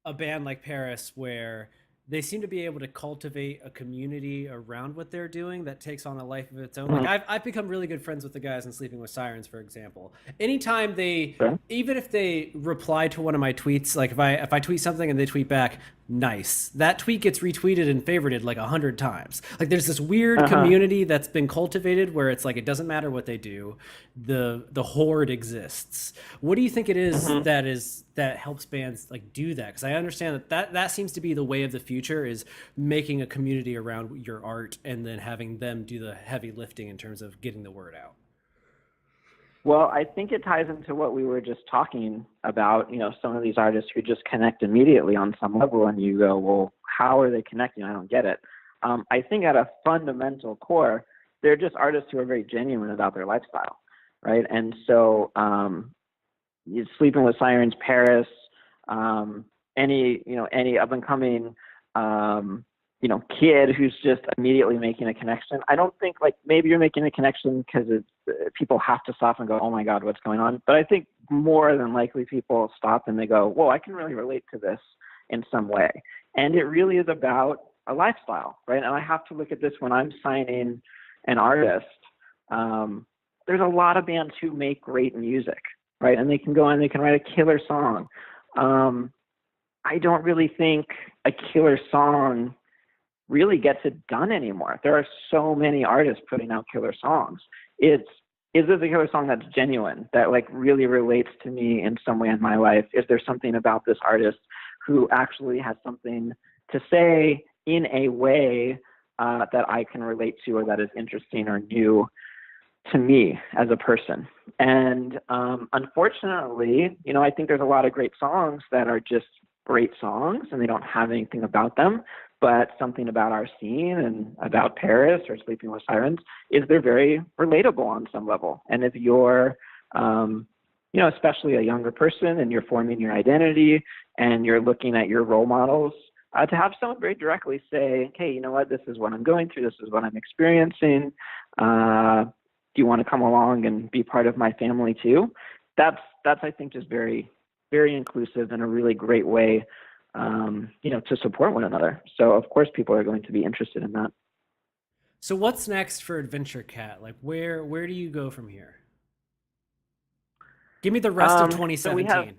Speaker 1: a band like Paris where they seem to be able to cultivate a community around what they're doing that takes on a life of its own. Like
Speaker 3: Mhm.
Speaker 1: I've become really good friends with the guys in Sleeping with Sirens, for example. Anytime they,
Speaker 3: Sure.
Speaker 1: even if they reply to one of my tweets, like if I tweet something and they tweet back, nice, that tweet gets retweeted and favorited like 100 times. Like there's this weird
Speaker 3: Uh-huh.
Speaker 1: community that's been cultivated where it's like it doesn't matter what they do, the horde exists. What do you think it
Speaker 3: Mhm.
Speaker 1: is that helps bands like do that? Because I understand that seems to be the way of the future, is making a community around your art and then having them do the heavy lifting in terms of getting the word out.
Speaker 3: Well, I think it ties into what we were just talking about, some of these artists who just connect immediately on some level, and you go, well, how are they connecting? I don't get it. I think at a fundamental core, they're just artists who are very genuine about their lifestyle, right? And so, Sleeping with Sirens, Paris, any up and coming, kid who's just immediately making a connection. I don't think, like, maybe you're making a connection because people have to stop and go, oh my God, what's going on? But I think more than likely people stop and they go, whoa, I can really relate to this in some way. And it really is about a lifestyle, right? And I have to look at this when I'm signing an artist. There's a lot of bands who make great music, right? And they can go and they can write a killer song. I don't really think a killer song really gets it done anymore. There are so many artists putting out killer songs. Is this a killer song that's genuine, that like really relates to me in some way in my life? Is there something about this artist who actually has something to say in a way that I can relate to, or that is interesting or new to me as a person? And unfortunately, I think there's a lot of great songs that are just great songs and they don't have anything about them. But something about our scene and about Paris or Sleeping with Sirens is they're very relatable on some level. And if you're, especially a younger person and you're forming your identity and you're looking at your role models, to have someone very directly say, hey, you know what, this is what I'm going through, this is what I'm experiencing. Do you want to come along and be part of my family too? That's I think, just very, very inclusive and a really great way to support one another. So of course people are going to be interested in that.
Speaker 1: So what's next for Adventure Cat? Like where do you go from here? Give me the rest of
Speaker 3: So we have,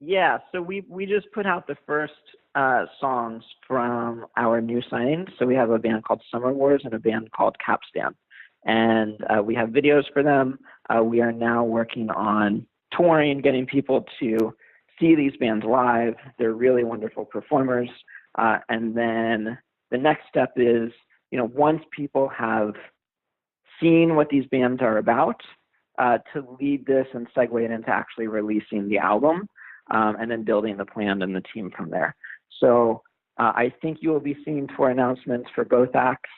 Speaker 1: 2017.
Speaker 3: so we just put out the first songs from our new signings. So we have a band called Summer Wars and a band called Capstan. And we have videos for them. We are now working on touring, getting people to see these bands live. They're really wonderful performers. And then the next step is, once people have seen what these bands are about, to lead this and segue it into actually releasing the album, and then building the plan and the team from there. So I think you will be seeing tour announcements for both acts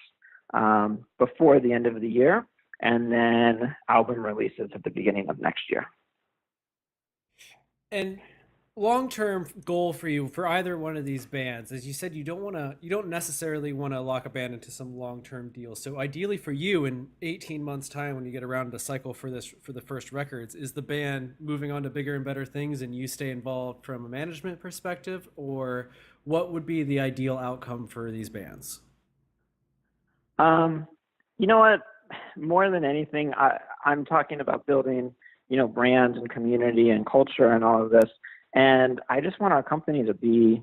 Speaker 3: before the end of the year, and then album releases at the beginning of next year.
Speaker 1: And long-term goal for you for either one of these bands, as you said, you don't necessarily want to lock a band into some long-term deal. So ideally for you, in 18 months time, when you get around to cycle for the first records, is the band moving on to bigger and better things and you stay involved from a management perspective? Or what would be the ideal outcome for these bands?
Speaker 3: You know what, more than anything, I'm talking about building brands and community and culture and all of this. And I just want our company to be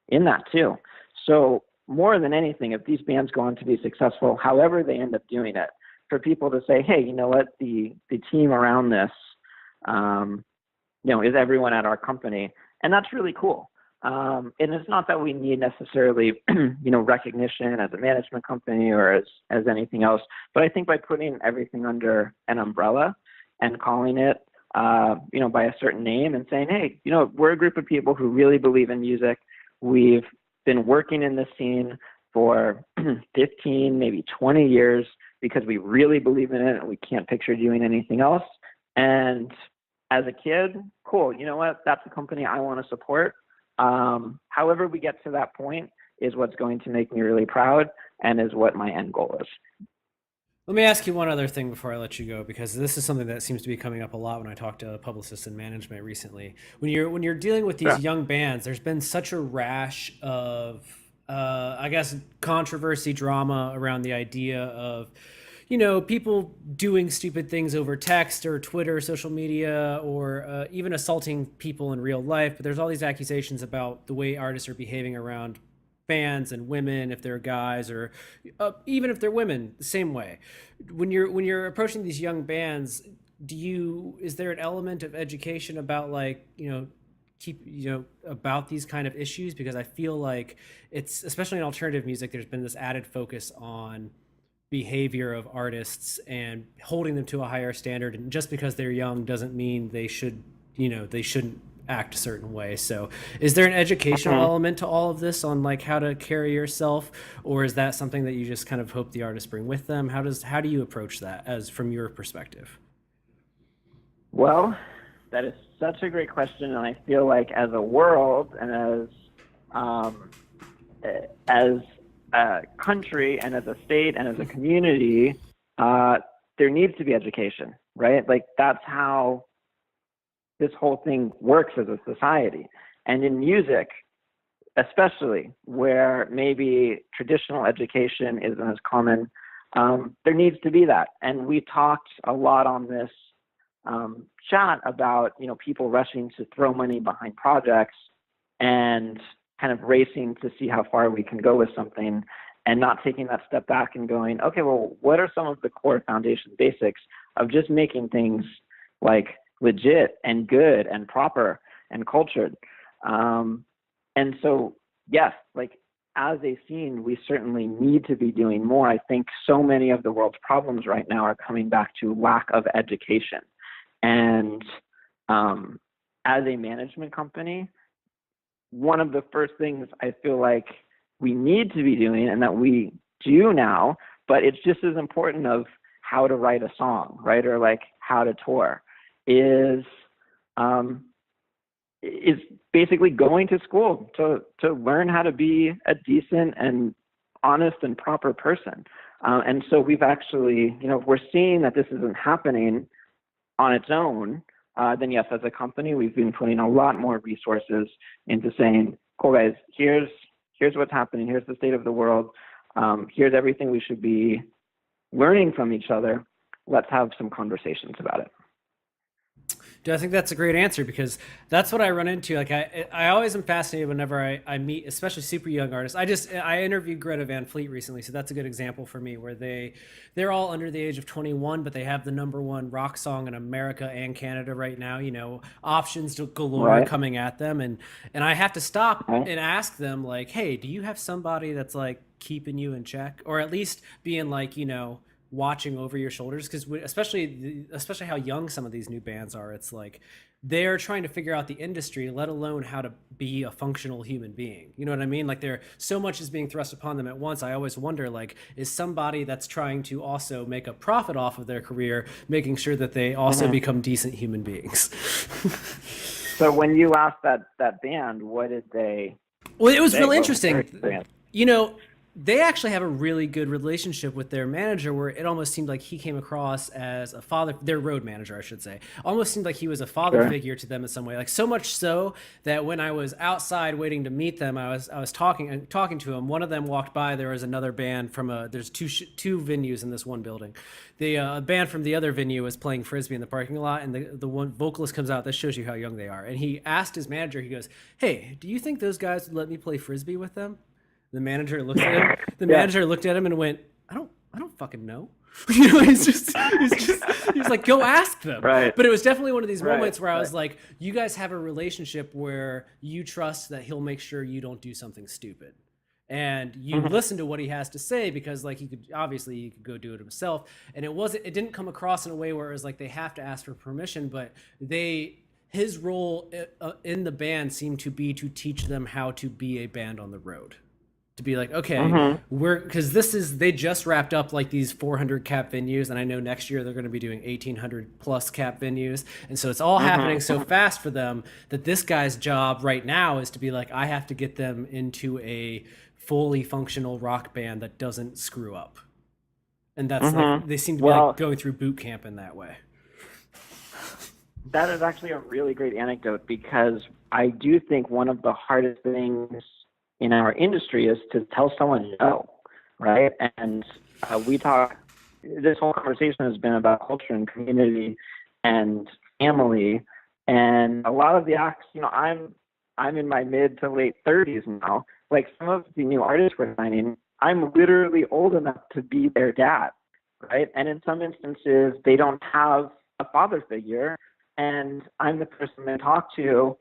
Speaker 3: in that too. So more than anything, if these bands go on to be successful, however they end up doing it, for people to say, hey, you know what, the team around this, is everyone at our company. And that's really cool. And it's not that we need necessarily, recognition as a management company or as anything else. But I think by putting everything under an umbrella and calling it, by a certain name and saying, hey, we're a group of people who really believe in music. We've been working in this scene for 15, maybe 20 years because we really believe in it and we can't picture doing anything else. And as a kid, cool, you know what? That's a company I want to support. However we get to that point is what's going to make me really proud and is what my end goal is.
Speaker 1: Let me ask you one other thing before I let you go, because this is something that seems to be coming up a lot when I talk to publicists and management recently. When you're dealing with these
Speaker 3: Yeah.
Speaker 1: young bands, there's been such a rash of, I guess, controversy, drama around the idea of, people doing stupid things over text or Twitter, social media, or even assaulting people in real life. But there's all these accusations about the way artists are behaving around fans and women, if they're guys, or even if they're women, the same way. When you're approaching these young bands, is there an element of education about, like, about these kind of issues? Because I feel like it's, especially in alternative music, there's been this added focus on behavior of artists and holding them to a higher standard, and just because they're young doesn't mean they shouldn't act a certain way. So is there an educational element to all of this on, like, how to carry yourself, or is that something that you just kind of hope the artists bring with them? How do you approach that, as from your perspective?
Speaker 3: Well, that is such a great question, and I feel like as a world and as a country and as a state and as a community, there needs to be education, right? Like, that's how this whole thing works as a society. And in music, especially, where maybe traditional education isn't as common, there needs to be that. And we talked a lot on this chat about, people rushing to throw money behind projects and kind of racing to see how far we can go with something, and not taking that step back and going, okay, well, what are some of the core foundation basics of just making things like legit and good and proper and cultured? And so, yes, like, as a scene, we certainly need to be doing more. I think so many of the world's problems right now are coming back to lack of education. And as a management company, one of the first things I feel like we need to be doing, and that we do now, but it's just as important of how to write a song, right? Or like how to tour, is basically going to school to learn how to be a decent and honest and proper person. And so we've actually, if we're seeing that this isn't happening on its own, then yes, as a company, we've been putting a lot more resources into saying, cool guys, here's what's happening, here's the state of the world, here's everything we should be learning from each other. Let's have some conversations about it.
Speaker 1: Dude, I think that's a great answer, because that's what I run into. Like, I always am fascinated whenever I meet, especially super young artists. I interviewed Greta Van Fleet recently, so that's a good example for me, where they're all under the age of 21, but they have the #1 rock song in America and Canada right now. Options galore
Speaker 3: Right.
Speaker 1: coming at them, and I have to stop and ask them, like, hey, do you have somebody that's, like, keeping you in check, or at least being, like, watching over your shoulders? Because especially how young some of these new bands are, it's like they're trying to figure out the industry, let alone how to be a functional human being. You know what I mean? Like, so much is being thrust upon them at once. I always wonder, like, is somebody that's trying to also make a profit off of their career making sure that they also become decent human beings?
Speaker 3: So when you asked that band, what did they?
Speaker 1: Well, it was
Speaker 3: say?
Speaker 1: real
Speaker 3: What was
Speaker 1: interesting.
Speaker 3: their experience?
Speaker 1: They actually have a really good relationship with their manager, where it almost seemed like he came across as a father, their road manager, I should say. Almost seemed like he was a father figure to them in some way. Like, so much so that when I was outside waiting to meet them, I was talking to him. One of them walked by. There was another band from there's two venues in this one building. The band from the other venue was playing Frisbee in the parking lot, and the one vocalist comes out. This shows you how young they are. And he asked his manager, he goes, "Hey, do you think those guys would let me play Frisbee with them?" The manager looked at him. The manager looked at him and went, I don't fucking know. He's like, go ask them.
Speaker 3: Right.
Speaker 1: But it was definitely one of these moments where I was
Speaker 3: right.
Speaker 1: like, you guys have a relationship where you trust that he'll make sure you don't do something stupid. And you listen to what he has to say, because, like, he could go do it himself. And it didn't come across in a way where it was like they have to ask for permission, but his role in the band seemed to be to teach them how to be a band on the road. To be like, okay, because they just wrapped up, like, these 400 cap venues, and I know next year they're going to be doing 1,800 plus cap venues, and so it's all happening so fast for them that this guy's job right now is to be like, I have to get them into a fully functional rock band that doesn't screw up. And that's like, they seem to be
Speaker 3: Well,
Speaker 1: like going through boot camp in that way.
Speaker 3: that is actually a really great anecdote, because I do think one of the hardest things in our industry is to tell someone no, right? And this whole conversation has been about culture and community and family. And a lot of the acts, I'm in my mid to late 30s now. Like, some of the new artists we're signing, I'm literally old enough to be their dad, right? And in some instances, they don't have a father figure, and I'm the person they talk to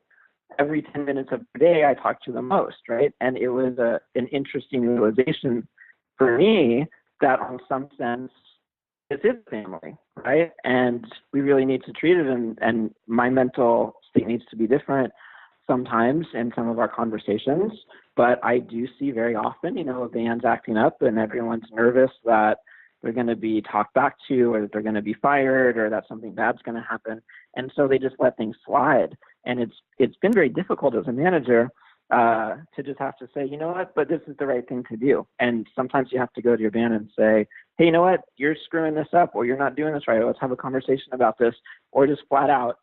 Speaker 3: every 10 minutes of the day. I talk to the most, right? And it was an interesting realization for me that, in some sense, this is family, right? And we really need to treat it, and my mental state needs to be different sometimes in some of our conversations. But I do see very often, a band's acting up and everyone's nervous that they're going to be talked back to, or that they're going to be fired, or that something bad's going to happen. And so they just let things slide. And it's been very difficult as a manager to just have to say, you know what, but this is the right thing to do. And sometimes you have to go to your band and say, hey, you know what, you're screwing this up, or you're not doing this right. Let's have a conversation about this. Or just flat out,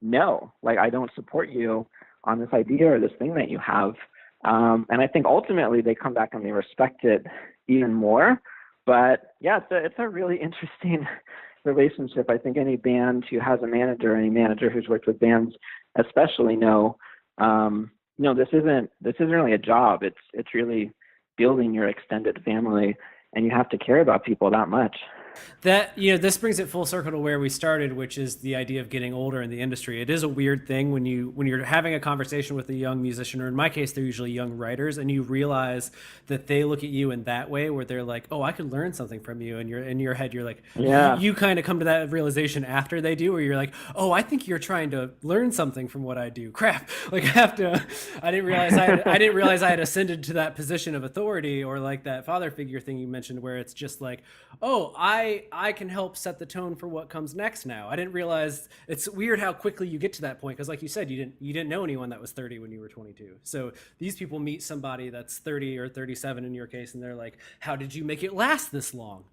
Speaker 3: no, like, I don't support you on this idea or this thing that you have. And I think ultimately they come back and they respect it even more. But yeah, it's a really interesting relationship. I think any band who has a manager, any manager who's worked with bands especially, this isn't really a job. It's really building your extended family, and you have to care about people that much.
Speaker 1: That, this brings it full circle to where we started, which is the idea of getting older in the industry. It is a weird thing when you're having a conversation with a young musician, or in my case, they're usually young writers, and you realize that they look at you in that way, where they're like, oh, I could learn something from you. And you're in your head, you're like,
Speaker 3: yeah.
Speaker 1: You kind of come to that realization after they do, where you're like, oh, I think you're trying to learn something from what I do. Crap. Like, I didn't realize I had ascended to that position of authority, or like that father figure thing you mentioned, where it's just like, oh, I can help set the tone for what comes next now. I didn't realize. It's weird how quickly you get to that point, because like you said, you didn't know anyone that was 30 when you were 22. So these people meet somebody that's 30 or 37 in your case, and they're like, how did you make it last this long?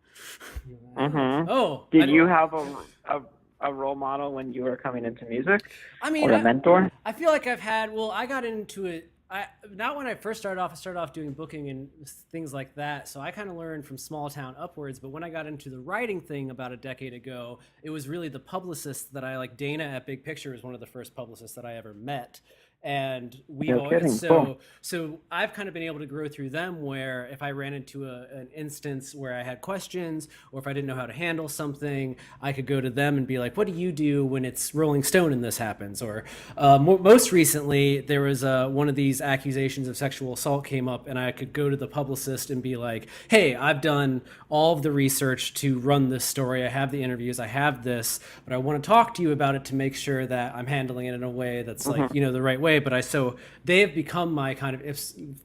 Speaker 3: Mm-hmm.
Speaker 1: Oh,
Speaker 3: did you have a role model when you were coming into music?
Speaker 1: I mean,
Speaker 3: or a mentor?
Speaker 1: I feel like I've had, I got into it. Not when I first started off. I started off doing booking and things like that. So I kind of learned from small town upwards. But when I got into the writing thing about a decade ago, it was really the publicist that I like. Dana at Big Picture was one of the first publicists that I ever met. And so I've kind of been able to grow through them, where if I ran into an instance where I had questions, or if I didn't know how to handle something, I could go to them and be like, what do you do when it's Rolling Stone and this happens? Or most recently, there was one of these accusations of sexual assault came up, and I could go to the publicist and be like, hey, I've done all of the research to run this story. I have the interviews, I have this, but I want to talk to you about it to make sure that I'm handling it in a way that's like, the right way. But so they have become my kind of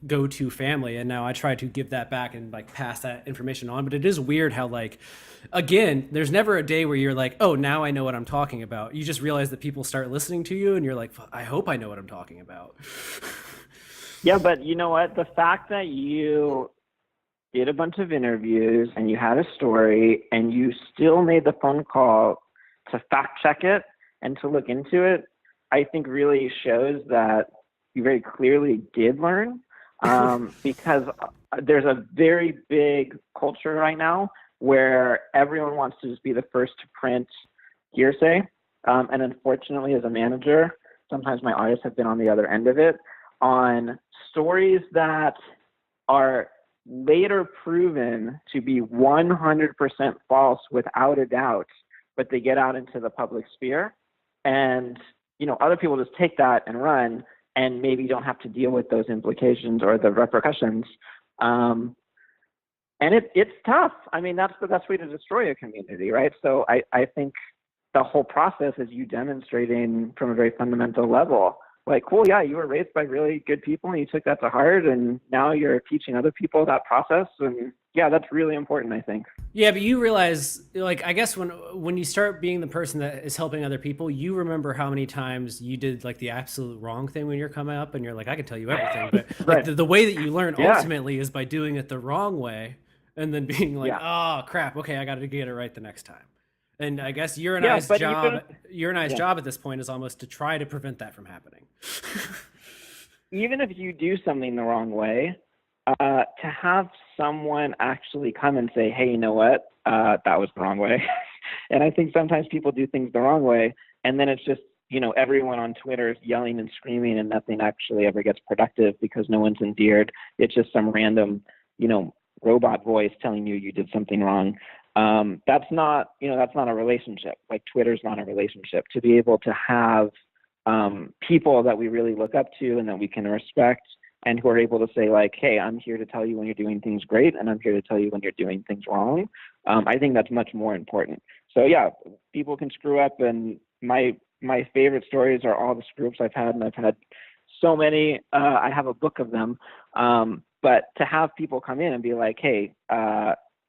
Speaker 1: go-to family, and now I try to give that back and like pass that information on. But it is weird how, like, again, there's never a day where you're like, oh, now I know what I'm talking about. You just realize that people start listening to you, and you're like, I hope I know what I'm talking about.
Speaker 3: Yeah, but you know what? The fact that you did a bunch of interviews and you had a story and you still made the phone call to fact check it and to look into it, I think really shows that you very clearly did learn, because there's a very big culture right now where everyone wants to just be the first to print hearsay. And unfortunately, as a manager, sometimes my artists have been on the other end of it, on stories that are later proven to be 100% false without a doubt, but they get out into the public sphere. And other people just take that and run, and maybe don't have to deal with those implications or the repercussions. And it's tough. I mean, that's the best way to destroy a community, right? So I think the whole process is you demonstrating from a very fundamental level, like, cool, yeah, you were raised by really good people and you took that to heart, and now you're teaching other people that process. And yeah, that's really important, I think.
Speaker 1: Yeah, but you realize, like, I guess when you start being the person that is helping other people, you remember how many times you did like the absolute wrong thing when you're coming up, and you're like, I can tell you everything. But
Speaker 3: right.
Speaker 1: like, the way that you learn ultimately is by doing it the wrong way. and then being like,
Speaker 3: Yeah.
Speaker 1: oh crap, okay, I got to get it right the next time. And I guess your and
Speaker 3: Yeah,
Speaker 1: I's
Speaker 3: but
Speaker 1: job,
Speaker 3: even,
Speaker 1: your and I's
Speaker 3: yeah.
Speaker 1: job at this point is almost to try to prevent that from happening.
Speaker 3: Even if you do something the wrong way, to have someone actually come and say, hey, you know what, that was the wrong way. And I think sometimes people do things the wrong way, and then it's just, everyone on Twitter is yelling and screaming, and nothing actually ever gets productive because no one's endeared. It's just some random, robot voice telling you did something wrong. That's not a relationship. Like, Twitter's not a relationship. To be able to have people that we really look up to and that we can respect, and who are able to say, like, hey, I'm here to tell you when you're doing things great, and I'm here to tell you when you're doing things wrong. I think that's much more important. So yeah, people can screw up, and my favorite stories are all the screw ups I've had, and I've had so many. I have a book of them. But to have people come in and be like, hey,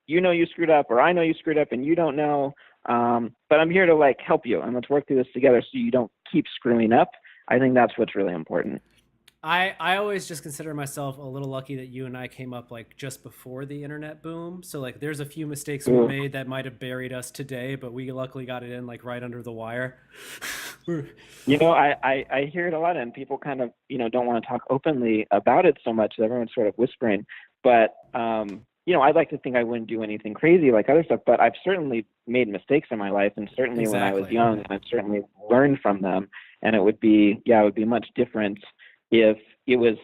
Speaker 3: you screwed up, or I know you screwed up and you don't know, but I'm here to like help you, and let's work through this together so you don't keep screwing up. I think that's what's really important.
Speaker 1: I always just consider myself a little lucky that you and I came up like just before the internet boom. So like there's a few mistakes we made that might have buried us today, but we luckily got it in like right under the wire.
Speaker 3: I hear it a lot, and people kind of, don't want to talk openly about it so much. Everyone's sort of whispering, but I'd like to think I wouldn't do anything crazy like other stuff, but I've certainly made mistakes in my life, and certainly when I was young, and I've certainly learned from them. And it would be much different if it was,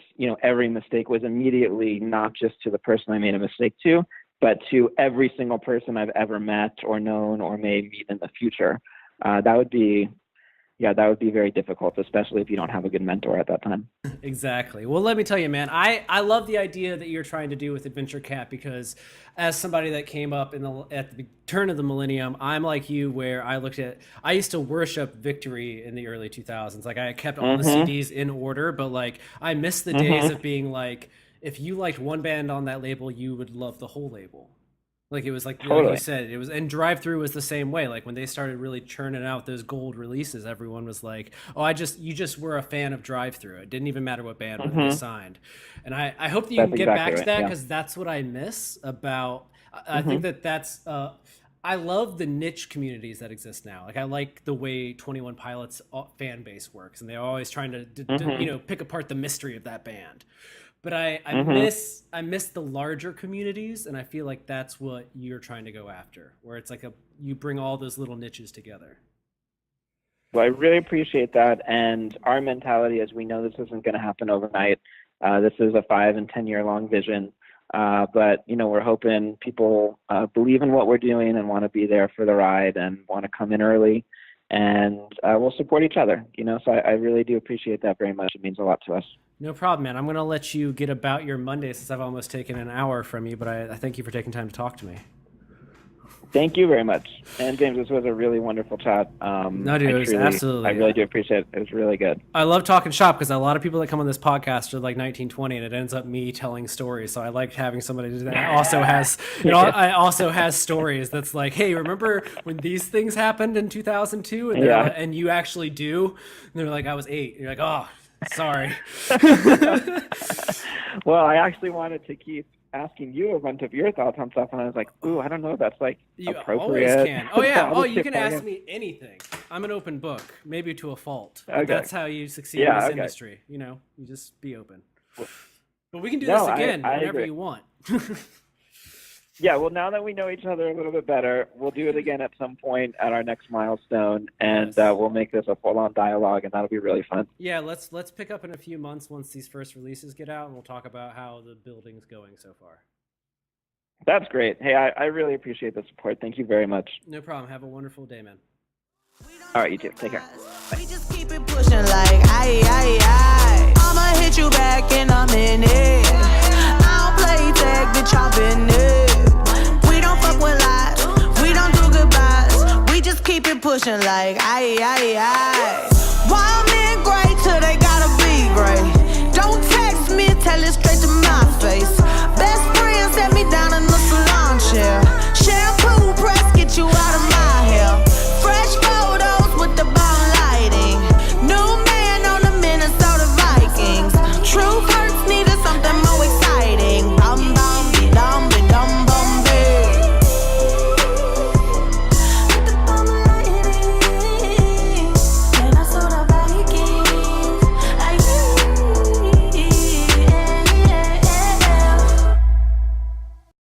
Speaker 3: every mistake was immediately not just to the person I made a mistake to, but to every single person I've ever met or known or may meet in the future. That would be very difficult, especially if you don't have a good mentor at that time.
Speaker 1: Exactly. Well, let me tell you, man, I love the idea that you're trying to do with Adventure Cat, because as somebody that came up at the turn of the millennium, I'm like you, where I used to worship Victory in the early 2000s. Like, I kept all the CDs in order, but like I miss the days of being like, if you liked one band on that label, you would love the whole label. Like, it was like,
Speaker 3: totally.
Speaker 1: Like you said, it was, and Drive Thru was the same way. Like, when they started really churning out those gold releases, everyone was like, oh, you just were a fan of Drive Thru. It didn't even matter what band was signed. And I hope that you can get back to that, because that's what I miss about, I think that's, I love the niche communities that exist now. Like, I like the way 21 Pilots fan base works, and they're always trying to pick apart the mystery of that band. But I miss the larger communities, and I feel like that's what you're trying to go after, where it's like you bring all those little niches together.
Speaker 3: Well, I really appreciate that, and our mentality is, we know this isn't going to happen overnight. This is a 5 and 10 year long vision, but we're hoping people believe in what we're doing and want to be there for the ride and want to come in early, and we'll support each other. So I really do appreciate that very much. It means a lot to us.
Speaker 1: No problem, man. I'm going to let you get about your Monday, since I've almost taken an hour from you, but I thank you for taking time to talk to me.
Speaker 3: Thank you very much. And James, this was a really wonderful chat.
Speaker 1: No, dude, it was absolutely.
Speaker 3: I really do appreciate it. It was really good.
Speaker 1: I love talking shop, because a lot of people that come on this podcast are like 1920, and it ends up me telling stories. So I like having somebody that also has, I also has stories that's like, hey, remember when these things happened in 2002? And, and you actually do. And they're like, I was 8. And you're like, oh, sorry.
Speaker 3: Well, I actually wanted to keep asking you a bunch of your thoughts on stuff, and I was like, ooh, I don't know if that's like
Speaker 1: you
Speaker 3: appropriate.
Speaker 1: Always can. Oh yeah. Oh, you can ask me anything. I'm an open book, maybe to a fault.
Speaker 3: Okay.
Speaker 1: That's how you succeed in this industry. You just be open. But we can do this again whenever you want.
Speaker 3: Yeah, well, now that we know each other a little bit better, we'll do it again at some point at our next milestone, and we'll make this a full-on dialogue, and that'll be really fun.
Speaker 1: Yeah, let's pick up in a few months once these first releases get out, and we'll talk about how the building's going so far.
Speaker 3: That's great. Hey, I really appreciate the support. Thank you very much.
Speaker 1: No problem. Have a wonderful day, man.
Speaker 3: All right, you too. Take care. Bye.
Speaker 2: We just keep it pushing like, aye. I'ma hit you back in a minute. I don't play tag, bitch, I've been it. We don't fuck with lies, we don't do goodbyes. We just keep it pushing like, aye. Wild men great till they gotta be great. Don't text me, tell it straight to my face.